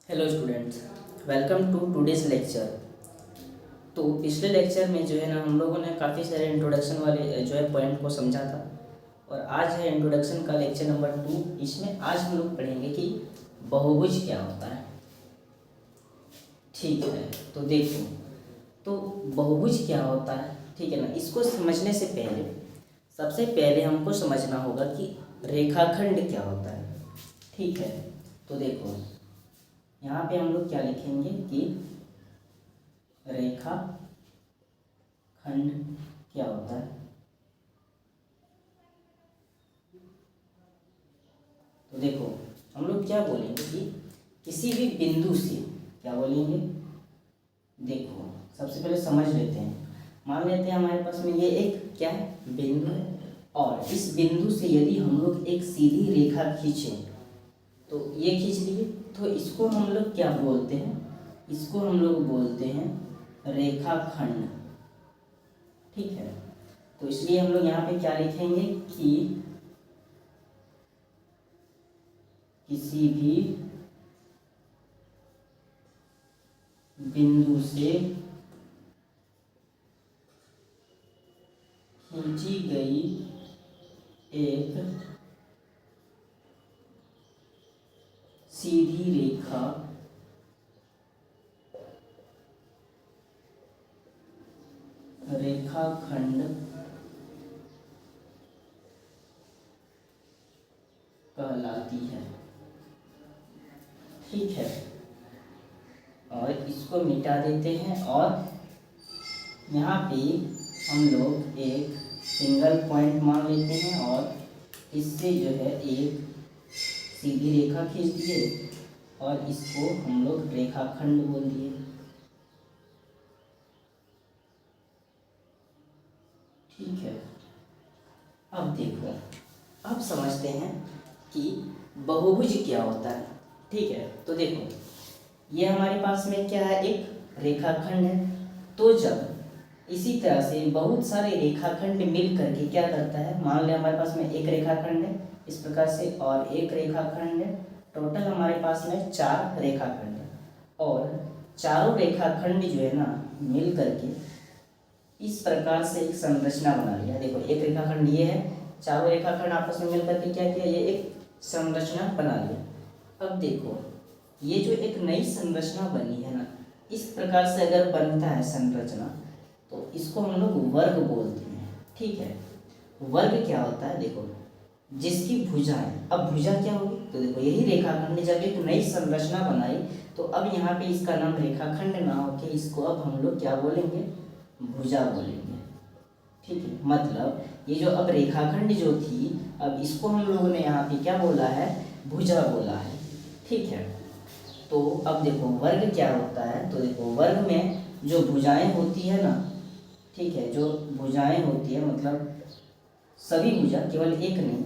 Hello students, welcome to today's lecture. तो पिछले lecture में जो है ना हम लोगों ने काफ़ी सारे इंट्रोडक्शन वाले जो है पॉइंट को समझा था और आज है इंट्रोडक्शन का लेक्चर नंबर 2। इसमें आज हम लोग पढ़ेंगे कि बहुभुज क्या होता है। ठीक है, तो देखो, तो बहुभुज क्या होता है, ठीक है ना। इसको समझने से पहले सबसे पहले हमको समझना होगा कि रेखाखंड क्या होता है। ठीक है, तो देखो यहाँ पे हम लोग क्या लिखेंगे कि रेखा खंड क्या होता है। तो देखो हम लोग क्या बोलेंगे कि किसी भी बिंदु से क्या बोलेंगे। देखो सबसे पहले समझ लेते हैं, मान लेते हैं हमारे पास में ये एक क्या है, बिंदु है और इस बिंदु से यदि हम लोग एक सीधी रेखा खींचें तो ये खींच लिए, तो इसको हम लोग क्या बोलते हैं, इसको हम लोग बोलते हैं रेखाखंड। ठीक है, तो इसलिए हम लोग यहाँ पे क्या लिखेंगे कि किसी भी बिंदु से खींची गई एक सीधी रेखा रेखाखंड कहलाती है। ठीक है, और इसको मिटा देते हैं और यहाँ पे हम लोग एक सिंगल पॉइंट मान लेते हैं और इससे जो है एक सीधी रेखा खींच दिए और इसको हम लोग रेखाखंड बोल दिए। ठीक है, अब देखो, अब समझते हैं कि बहुभुज क्या होता है। ठीक है, तो देखो ये हमारे पास में क्या है, एक रेखाखंड है। तो जब इसी तरह से बहुत सारे रेखाखंड मिल करके क्या करता है, मान लें हमारे पास में एक रेखाखंड है इस प्रकार से और एक रेखाखंड है, टोटल हमारे पास में 4 रेखाखंड है और चारों रेखाखंड जो है ना मिल करके इस प्रकार से एक संरचना बना लिया। देखो एक रेखाखंड ये है, चारों रेखाखंड आपस में मिल करके क्या किया, ये एक संरचना बना लिया। अब देखो ये जो एक नई संरचना बनी है ना, इस प्रकार से अगर बनता है संरचना तो इसको हम लोग वर्ग बोलते हैं। ठीक है, वर्ग क्या होता है, देखो जिसकी भुजाएं, अब भुजा क्या होगी, तो देखो यही रेखाखंड जब एक नई संरचना बनाई तो अब यहाँ पे इसका नाम रेखाखंड ना होके इसको अब हम लोग क्या बोलेंगे, भुजा बोलेंगे। ठीक है, मतलब ये जो अब रेखाखंड जो थी अब इसको हम लोगों ने यहाँ पे क्या बोला है, भुजा बोला है। ठीक है, तो अब देखो वर्ग क्या होता है, तो देखो वर्ग में जो भुजाएं होती है ना, ठीक है, जो भुजाएं होती है मतलब सभी भुजा, केवल एक नहीं,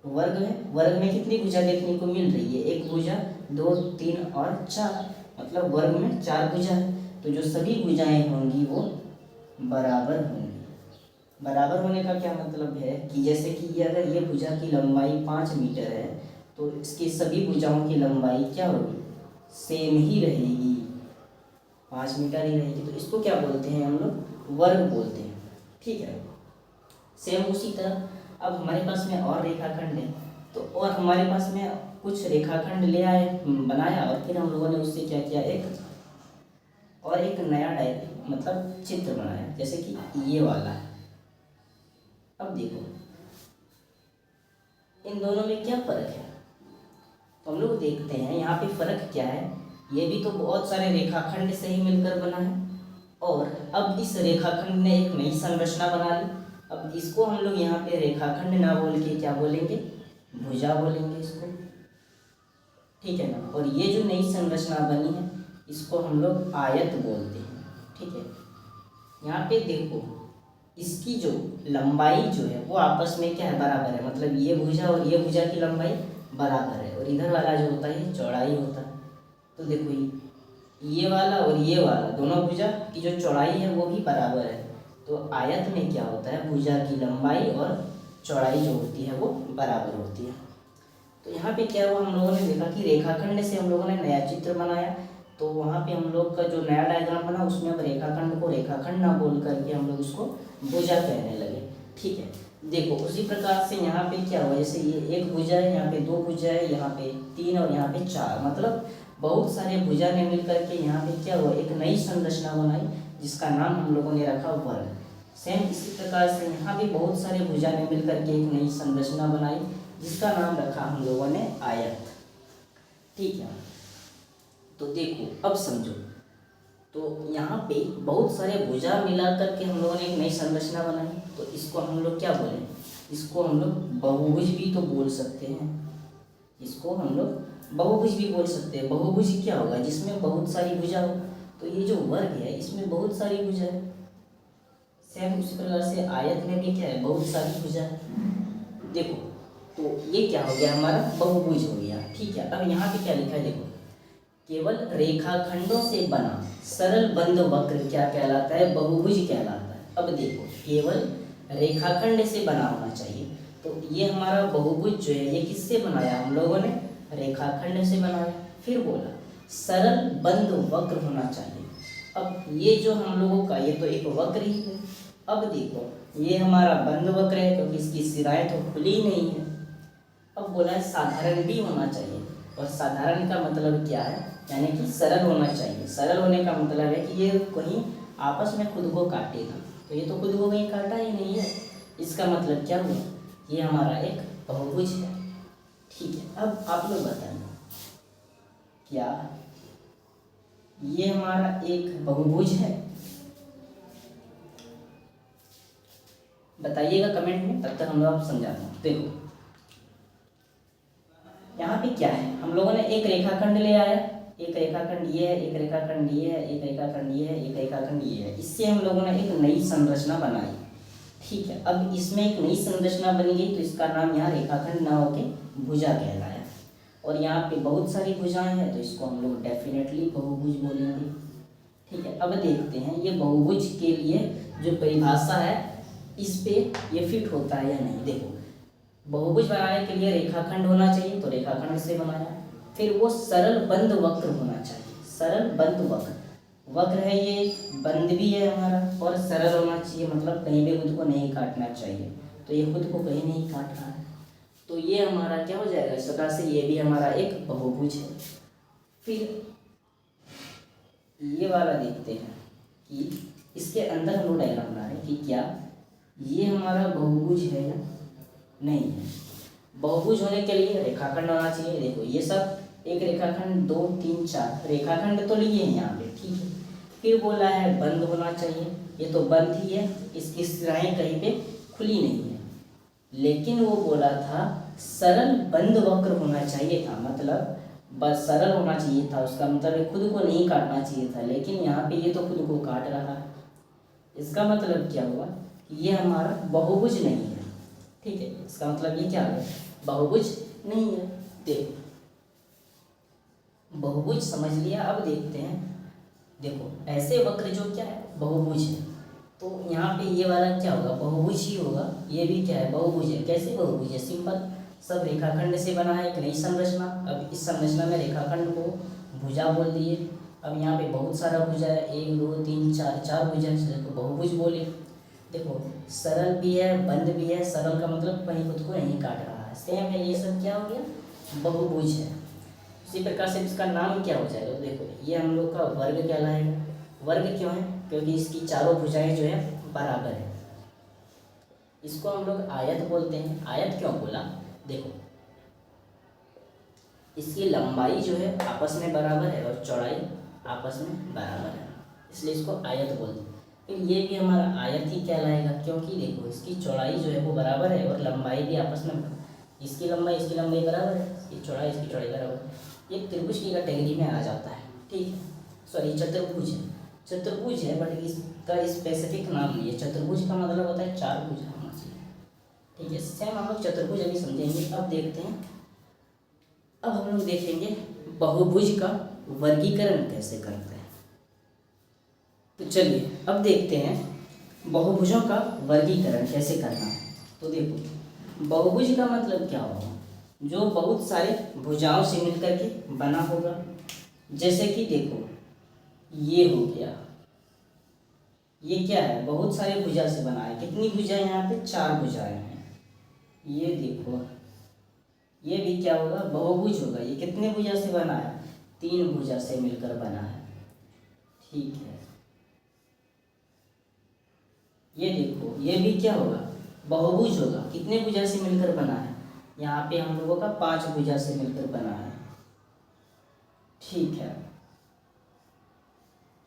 वर्ग में, वर्ग में कितनी भुजा देखने को मिल रही है, एक भुजा, 2, 3 और 4, मतलब वर्ग में 4 भुजा है। तो जो सभी भुजाएं होंगी वो बराबर होंगी। बराबर होने का क्या मतलब है कि जैसे कि ये अगर ये भुजा की लंबाई 5 मीटर है तो इसकी सभी भुजाओं की लंबाई क्या होगी, सेम ही रहेगी, 5 मीटर ही रहेगी। तो इसको क्या बोलते हैं हम लोग, वर्ग बोलते हैं। ठीक है, सेम उसी तरह अब हमारे पास में और रेखाखंड है, तो और हमारे पास में कुछ रेखाखंड ले आए, बनाया और फिर हम लोगों ने उससे क्या किया, एक नया मतलब चित्र बनाया, जैसे कि ये वाला है। अब देखो इन दोनों में क्या फ़र्क है, तो हम लोग देखते हैं यहाँ पे फ़र्क क्या है। ये भी तो बहुत सारे रेखाखंड से ही मिलकर बना है और अब इस रेखाखंड ने एक नई संरचना बना ली। अब इसको हम लोग यहाँ पे रेखाखंड ना बोल के क्या बोलेंगे, भुजा बोलेंगे इसको। ठीक है ना, और ये जो नई संरचना बनी है इसको हम लोग आयत बोलते हैं। ठीक है, यहाँ पे देखो इसकी जो लंबाई जो है वो आपस में क्या है, बराबर है, मतलब ये भुजा और ये भुजा की लंबाई बराबर है और इधर वाला जो होता है चौड़ाई होता है। तो देखो ये वाला और ये वाला दोनों भुजा की जो चौड़ाई है वो भी बराबर है। तो आयत में क्या होता है, भुजा की लंबाई और चौड़ाई जो होती है वो बराबर होती है। तो यहाँ पे क्या हुआ, हम लोगों ने देखा कि रेखाखंड से हम लोगों ने नया चित्र बनाया। तो वहाँ पे हम लोग का जो नया डायग्राम बना उसमें अब रेखाखंड को रेखाखंड ना बोल करके हम लोग उसको भुजा कहने लगे। ठीक है, देखो उसी प्रकार से यहाँ पे क्या हुआ, जैसे ये एक भुजा है, यहाँ पे दो भुजा है, यहाँ पे तीन और यहाँ पे चार, मतलब बहुत सारे भुजा ने मिल करके यहाँ पे क्या हुआ, एक नई संरचना बनाई जिसका नाम हम लोगों ने रखा वर्ग। सेम इसी प्रकार से यहाँ भी बहुत सारे भुजा ने मिल करके एक नई संरचना बनाई जिसका नाम रखा हम लोगों ने आयत। ठीक है, तो देखो अब समझो, तो यहाँ पे बहुत सारे भुजा मिला करके हम लोगों ने एक नई संरचना बनाई, तो इसको हम लोग क्या बोले, इसको हम लोग बहुभुज भी तो बोल सकते हैं, इसको हम लोग बहुभुज भी बोल सकते हैं। बहुभुज क्या होगा, जिसमें बहुत सारी भुजा हो। तो ये जो वर्ग है इसमें बहुत सारी भुजा है। सेम उसी प्रकार से आयत में भी क्या है, बहुत सारी भुजा है। देखो तो ये क्या हो गया, हमारा बहुभुज हो गया। ठीक है, अब यहाँ पे क्या लिखा है, देखो केवल रेखाखंडों से बना सरल बंद वक्र क्या कहलाता है, बहुभुज कहलाता है। अब देखो केवल रेखाखंड से बना होना चाहिए, तो ये हमारा बहुभुज जो है ये किससे बनाया, हम लोगों ने रेखाखंड से बनाया। फिर बोला सरल बंद वक्र होना चाहिए। अब ये जो हम लोगों का ये तो एक वक्र ही है। अब देखो ये हमारा बंद वक्र है क्योंकि इसकी सिराएं तो खुली नहीं है। अब बोला है साधारण भी होना चाहिए, और साधारण का मतलब क्या है, यानी कि सरल होना चाहिए। सरल होने का मतलब है कि ये कहीं आपस में खुद को काटेगा, तो ये तो खुद को कहीं काटा ही नहीं है। इसका मतलब क्या हुआ, ये हमारा एक बहुभुज है। ठीक है, अब आप लोग बताइए क्या ये हमारा एक बहुभुज है, बताइएगा कमेंट में, तब तक हम लोग समझाते हैं। देखो यहाँ पे क्या है, हम लोगों ने एक रेखाखंड ले आया, एक रेखाखंड ये है, एक रेखाखंड ये है, एक रेखाखंड ये है, एक रेखाखंड ये है। इससे हम लोगों ने एक नई संरचना बनाई। ठीक है, अब इसमें एक नई संरचना बन गई तो इसका नाम यहाँ रेखाखंड ना होके भुजा कहलाया। और यहाँ पे बहुत सारी भुजाएं हैं तो इसको हम लोग डेफिनेटली बहुभुज बोलेंगे। ठीक है, अब देखते हैं ये बहुभुज के लिए जो परिभाषा है इस पे ये फिट होता है या नहीं। देखो बहुभुज बनाने के लिए रेखाखंड होना चाहिए, तो रेखाखंड से बनाया। फिर वो सरल बंद वक्र होना चाहिए, सरल बंद वक्र, वक्र है ये, बंद भी है हमारा, और सरल होना चाहिए, मतलब कहीं भी खुद को नहीं काटना चाहिए। तो ये खुद को कहीं नहीं काट रहा है, तो ये हमारा क्या हो जाएगा, इस प्रकार से ये भी हमारा एक बहुभुज है। फिर ये वाला देखते हैं कि इसके अंदर हम लोग डायग्राम बना रहे हैं कि क्या ये हमारा बहुभुज है या नहीं है। बहुभुज होने के लिए रेखाखंड होना चाहिए। देखो ये सब एक रेखाखंड, 2 3 4 रेखाखंड तो लिए हैं यहाँ पे। ठीक है, फिर बोला है बंद होना चाहिए, ये तो बंद ही है, इसकी सिराएं कहीं पे खुली नहीं है। लेकिन वो बोला था सरल बंद वक्र होना चाहिए था, मतलब बस सरल होना चाहिए था, उसका मतलब खुद को नहीं काटना चाहिए था। लेकिन यहाँ पे ये तो खुद को काट रहा है, इसका मतलब क्या हुआ कि ये हमारा बहुभुज नहीं है। ठीक है, इसका मतलब ये क्या है, बहुभुज नहीं है। देखो बहुभुज समझ लिया। अब देखते हैं, देखो ऐसे वक्र जो क्या है बहुभुज है, तो यहाँ पे ये वाला क्या होगा, बहुभुज ही होगा। ये भी क्या है, बहुभुज है। कैसे बहुभुज है, सिंपल, सब रेखाखंड से बना है, एक नई संरचना। अब इस संरचना में रेखाखंड को भुजा बोल दिए। अब यहाँ पे बहुत सारा भुजा है, 1 2 3 4 4 भुजा है, तो बहुभुज बोले। देखो सरल भी है, बंद भी है। सरल का मतलब कहीं खुद को नहीं काट रहा है, सेम है। ये सब क्या हो गया, बहुभुज है। इसी प्रकार से इसका नाम क्या हो जाएगा, देखो ये हम लोग का वर्ग कहलाएगा। वर्ग क्यों है, क्योंकि इसकी चारों भुजाएं जो है बराबर है। इसको हम लोग आयत बोलते हैं। आयत क्यों बोला, देखो इसकी लंबाई जो है आपस में बराबर है और चौड़ाई आपस में बराबर है, इसलिए इसको आयत बोलते हैं। फिर ये भी हमारा आयत ही कहलाएगा, क्योंकि देखो इसकी चौड़ाई जो है वो बराबर है और लंबाई भी आपस में, इसकी लंबाई बराबर है, इसकी चौड़ाई बराबर है। ये त्रिभुज की कैटेगरी में आ जाता है। ठीक है, सॉरी चतुर्भुज है, चतुर्भुज है, बट इसका स्पेसिफिक नाम नहीं है। चतुर्भुज का मतलब होता है 4 भुजा होना चाहिए। ठीक है, सेम हम लोग चतुर्भुज अभी समझेंगे। अब देखते हैं, अब हम लोग देखेंगे बहुभुज का वर्गीकरण कैसे करते हैं। तो चलिए अब देखते हैं बहुभुजों का वर्गीकरण कैसे करना है। तो देखो बहुभुज का मतलब क्या होगा, जो बहुत सारे भुजाओं से मिलकर के बना होगा। जैसे कि देखो ये हो गया, ये क्या है, बहुत सारे भुजा से बना है। कितनी भुजा है यहाँ पे, 4 भुजाएं हैं। ये देखो ये भी क्या होगा, बहुभुज होगा। ये कितने भुजा से बना है, 3 भुजा से मिलकर बना है। ठीक है, ये देखो ये भी क्या होगा, बहुभुज होगा। कितने भुजा से मिलकर बना है, यहाँ पे हम लोगों का 5 भुजा से मिलकर बना है। ठीक है,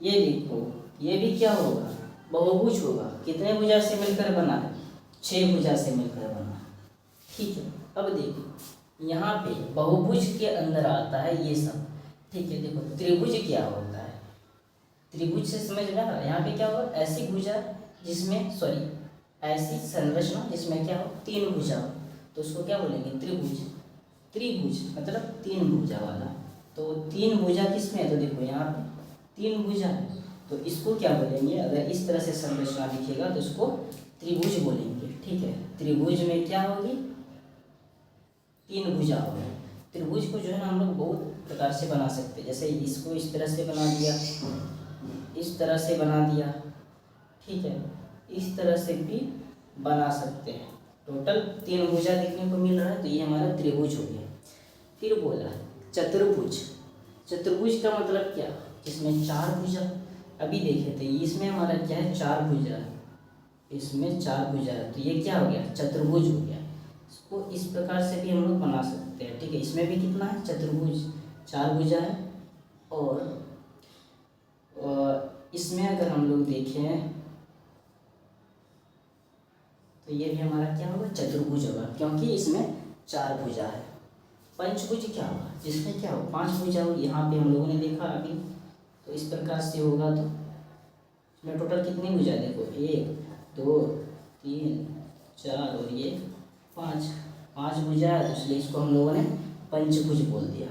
ये देखो ये भी क्या होगा, बहुभुज होगा। कितने भुजा से मिलकर बना है, 6 भुजा से मिलकर बना है। ठीक है, अब देखो यहाँ पे बहुभुज के अंदर आता है ये सब। ठीक है, देखो त्रिभुज क्या होता है, त्रिभुज से समझ रहा है। यहाँ पे क्या होगा, ऐसी भुजा जिसमें ऐसी संरचना जिसमें क्या हो, 3 भुजा हो, तो उसको क्या बोलेंगे, त्रिभुज। त्रिभुज मतलब 3 भुजा वाला। तो 3 भुजा किसमें है, तो देखो यहाँ पे 3 भुजा है, तो इसको क्या बोलेंगे, अगर इस तरह से संरचना दिखेगा तो इसको त्रिभुज बोलेंगे। ठीक है, त्रिभुज में क्या होगी, 3 भुजा होगी। त्रिभुज को जो है ना हम लोग बहुत प्रकार से बना सकते हैं। जैसे इसको इस तरह से बना दिया, इस तरह से बना दिया। ठीक है, इस तरह से भी बना सकते हैं। टोटल 3 भुजा देखने को मिल रहा है, तो ये हमारा त्रिभुज हो गया। फिर बोला चतुर्भुज। चतुर्भुज का मतलब क्या, जिसमें 4 भुजा। अभी देखे थे इसमें हमारा क्या है, 4 भुजा है, इसमें 4 भुजा है, तो ये क्या हो गया, चतुर्भुज हो गया। इसको इस प्रकार से भी हम लोग बना सकते हैं। ठीक है, इसमें भी कितना है, चतुर्भुज, 4 भुजा है। और इसमें अगर हम लोग देखें तो ये भी हमारा क्या होगा, चतुर्भुज होगा, क्योंकि इसमें 4 भुजा है। पंचभुज क्या होगा, जिसमें क्या हो, 5 भुजा हो। यहाँ पे हम लोगों ने देखा अभी, तो इस प्रकार से होगा। तो इसमें टोटल कितनी भुजा है, देखो 1 2 3 4 और ये 5 भुजा है, तो इसलिए इसको हम लोगों ने पंचभुज बोल दिया।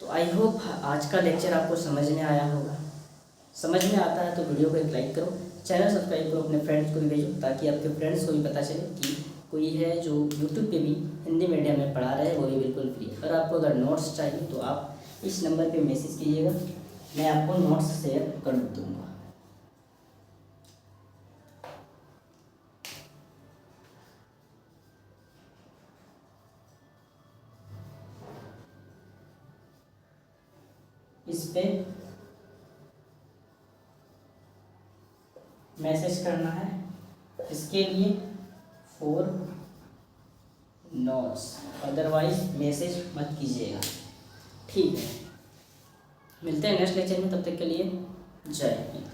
तो आई होप आज का लेक्चर आपको समझ में आया होगा। समझ में आता है तो वीडियो को एक लाइक करो, चैनल सब्सक्राइब करो, अपने फ्रेंड्स को भी भेजो, ताकि आपके फ्रेंड्स को भी पता चले कि कोई है जो यूट्यूब पे भी हिंदी मीडियम में पढ़ा रहे हैं, वो भी बिल्कुल फ्री। अगर आपको अगर नोट्स चाहिए तो आप इस नंबर पे मैसेज कीजिएगा, मैं आपको नोट्स शेयर कर दूँगा। इस पे मैसेज करना है, इसके लिए फॉर नोट्स, अदरवाइज मैसेज मत कीजिएगा। ठीक है, मिलते हैं नेक्स्ट लेक्चर में, तब तक के लिए जय हिंद।